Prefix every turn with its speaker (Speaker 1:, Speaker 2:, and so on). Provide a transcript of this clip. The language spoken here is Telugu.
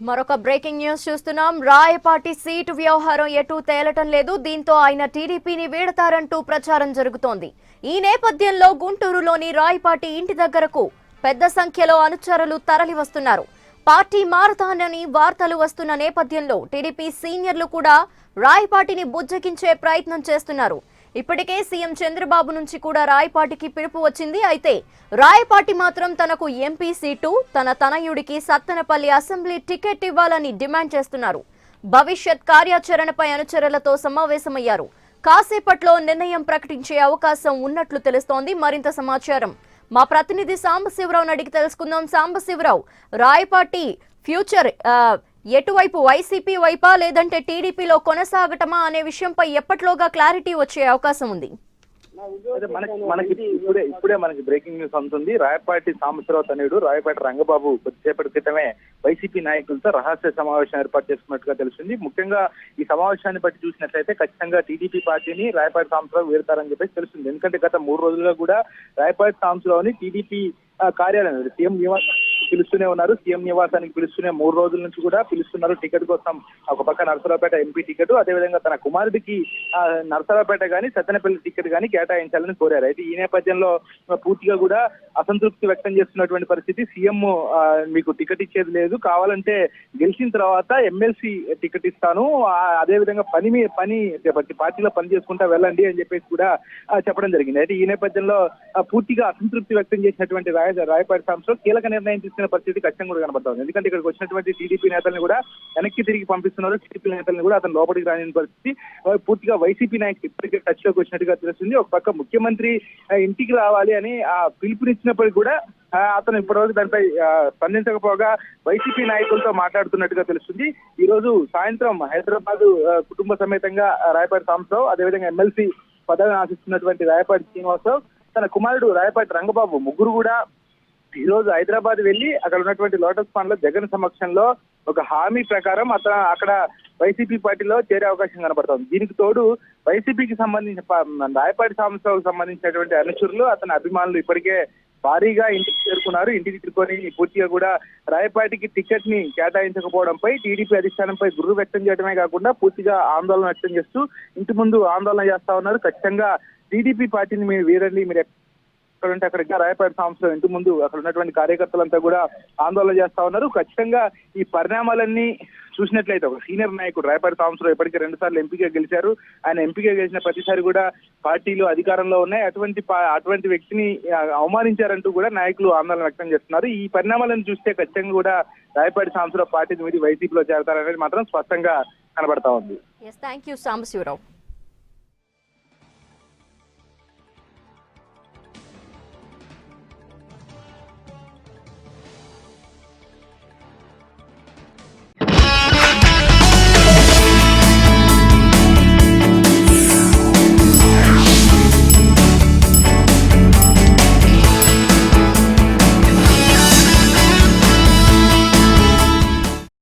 Speaker 1: మరొక బ్రేకింగ్ న్యూస్ చూస్తున్నాం. రాయపాటి సీటు వ్యవహారం ఎటు తేలటం లేదు. దీంతో ఆయన టీడీపీని వీడతారంటూ ప్రచారం జరుగుతోంది. ఈ నేపథ్యంలో గుంటూరులోని రాయపాటి ఇంటి దగ్గరకు పెద్ద సంఖ్యలో అనుచరులు తరలి వస్తున్నారు. పార్టీ మారతానని వార్తలు వస్తున్న నేపథ్యంలో టీడీపీ సీనియర్లు కూడా రాయపాటిని బుజ్జగించే ప్రయత్నం చేస్తున్నారు. ఇప్పటికే సీఎం చంద్రబాబు నుంచి కూడా రాయపాటికి పిలుపు వచ్చింది. అయితే రాయపాటి మాత్రం తనకు ఎంపీ సీటు, తన తనయుడికి సత్తెనపల్లి అసెంబ్లీ టికెట్ ఇవ్వాలని డిమాండ్ చేస్తున్నారు. భవిష్యత్ కార్యాచరణపై అనుచరులతో సమావేశమయ్యారు. కాసేపట్లో నిర్ణయం ప్రకటించే అవకాశం ఉన్నట్లు తెలుస్తోంది. మరింత సమాచారం మా ప్రతినిధి సాంబశివరావుని అడిగి తెలుసుకుందాం. సాంబశివరావు, రాయపాటి ఫ్యూచర్ ఎటువైపు, వైసీపీ వైపా లేదంటే టీడీపీలో కొనసాగటమా అనే విషయంపై ఎప్పటిలోగా క్లారిటీ వచ్చే అవకాశం ఉంది?
Speaker 2: మనకి ఇప్పుడే మనకి బ్రేకింగ్ న్యూస్ అందుతుంది. రాయపాటి సాంబశివరావు తనయుడు రాయపాటి రంగబాబు కొద్దిసేపటి క్రితమే వైసీపీ నాయకులతో రహస్య సమావేశం ఏర్పాటు చేసుకున్నట్టుగా తెలిసింది. ముఖ్యంగా ఈ సమావేశాన్ని బట్టి చూసినట్లయితే ఖచ్చితంగా టీడీపీ పార్టీని రాయపాటి సాంబశివరావు వీడతారని చెప్పేసి తెలుస్తుంది. ఎందుకంటే గత 3 రోజులుగా కూడా రాయపాటి సాంబశివరావుని టీడీపీ కార్యాలయం సీఎం నివాసానికి పిలుస్తూనే ఉన్నారు. సీఎం నివాసానికి పిలుస్తూనే 3 రోజుల నుంచి కూడా పిలుస్తున్నారు. టికెట్ కోసం ఒక పక్క నరసరావుపేట ఎంపీ టికెట్, అదేవిధంగా తన కుమారుడికి నరసరావుపేట గానీ సత్తెనపల్లి టికెట్ గానీ కేటాయించాలని కోరారు. అయితే ఈ నేపథ్యంలో పూర్తిగా కూడా అసంతృప్తి వ్యక్తం చేస్తున్నటువంటి పరిస్థితి. సీఎం మీకు టికెట్ ఇచ్చేది లేదు, కావాలంటే గెలిచిన తర్వాత ఎమ్మెల్సీ టికెట్ ఇస్తాను, అదేవిధంగా పార్టీలో పని చేసుకుంటా వెళ్ళండి అని చెప్పేసి కూడా చెప్పడం జరిగింది. అయితే ఈ నేపథ్యంలో పూర్తిగా అసంతృప్తి వ్యక్తం చేసినటువంటి రాయపాటి సాంబశివరావు కీలక నిర్ణయం తీసుకున్న పరిస్థితి ఖచ్చితంగా కూడా కనబడుతుంది. ఎందుకంటే ఇక్కడికి వచ్చినటువంటి టీడీపీ నేతల్ని కూడా వెనక్కి తిరిగి పంపిస్తున్నారు. టీడీపీ నేతల్ని కూడా అతను లోపలికి రాని పరిస్థితి. పూర్తిగా వైసీపీ నాయకులు ఇప్పటికే టచ్ లోకి వచ్చినట్టుగా తెలుస్తుంది. ఒక పక్క ముఖ్యమంత్రి ఇంటికి రావాలి అని పిలుపునిచ్చినప్పటికీ కూడా అతను ఇప్పటివరకు దానిపై స్పందించకపోగా వైసీపీ నాయకులతో మాట్లాడుతున్నట్టుగా తెలుస్తుంది. ఈ రోజు సాయంత్రం హైదరాబాద్ కుటుంబ సమేతంగా రాయపాటి సాంబశివరావు, అదేవిధంగా ఎమ్మెల్సీ పదవిని ఆశిస్తున్నటువంటి రాయపాటి శ్రీనివాసరావు, తన కుమారుడు రాయపాటి రంగబాబు ముగ్గురు కూడా ఈ రోజు హైదరాబాద్ వెళ్లి అక్కడ ఉన్నటువంటి లోటస్ పాండ్ లో జగన్ సమక్షంలో ఒక హామీ ప్రకారం అక్కడ వైసీపీ పార్టీలో చేరే అవకాశం కనబడుతోంది. దీనికి తోడు వైసీపీకి సంబంధించిన రాయపాటి సాంబశివరావుకు సంబంధించినటువంటి అనుచరులు, అతని అభిమానులు ఇప్పటికే భారీగా ఇంటికి చేరుకున్నారు. ఇంటికి చేరుకొని పూర్తిగా కూడా రాయపాటికి టికెట్ ని కేటాయించకపోవడంపై టీడీపీ అధిష్టానంపై గుర్రు వ్యక్తం చేయడమే కాకుండా పూర్తిగా ఆందోళన వ్యక్తం చేస్తూ ఇంటి ముందు ఆందోళన చేస్తా ఉన్నారు. ఖచ్చితంగా టీడీపీ పార్టీని మీరు వీరండి, మీరు ఎక్కడంటే అక్కడికి రాయపాటి సాంబశివరావు ఇంటి ముందు అక్కడ ఉన్నటువంటి కార్యకర్తలంతా కూడా ఆందోళన చేస్తా ఉన్నారు. ఖచ్చితంగా ఈ పరిణామాలన్నీ చూసినట్లయితే ఒక సీనియర్ నాయకుడు రాయపాటి సాంబశివరావు ఇప్పటికే 2 సార్లు ఎంపీగా గెలిచారు. ఆయన ఎంపీగా గెలిచిన ప్రతిసారి కూడా పార్టీలు అధికారంలో ఉన్నాయి. అటువంటి వ్యక్తిని అవమానించారంటూ కూడా నాయకులు ఆందోళన వ్యక్తం చేస్తున్నారు. ఈ పరిణామాలను చూస్తే ఖచ్చితంగా కూడా రాయపాటి సాంబశివరావు పార్టీని వీడి వైసీపీలో చేరతారనేది మాత్రం స్పష్టంగా కనబడతా ఉంది.
Speaker 1: Thank you Sambasivarao.